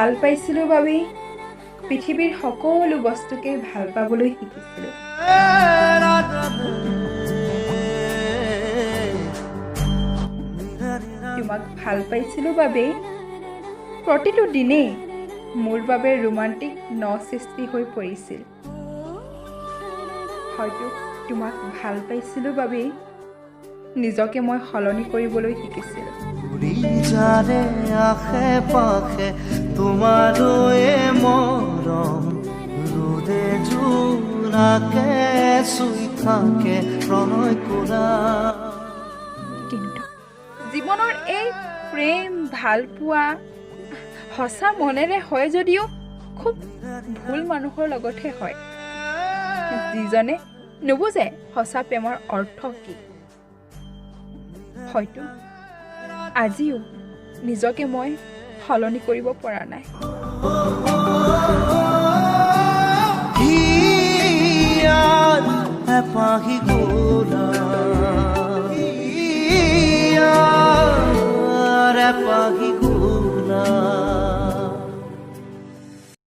ভাল পাইছিলোঁ বাবেই পৃথিৱীৰ সকলো বস্তুকে ভাল পাবলৈ শিকিছিলোঁ। তোমাক ভাল পাইছিলোঁ বাবেই প্ৰতিটো দিনেই মোৰ বাবে ৰোমান্টিক সৃষ্টি হৈ পৰিছিল। হয়তো তোমাক ভাল পাইছিলোঁ বাবেই নিজকে মই সলনি কৰিবলৈ শিকিছিলোঁ। আশে পাশে তোমালৈ মৰম ৰোদে জোনাকে চুই থাকে প্ৰণয় কৰা। কিন্তু জীৱনৰ এই প্ৰেম ভাল পোৱা সঁচা মনেৰে হয় যদিও খুব ভুল মানুহৰ লগতহে হয়, যিজনে নুবুজে সঁচা প্ৰেমৰ অৰ্থ কি। হয়তো আজিও নিজকে মই সলনি কৰিব পৰা নাই।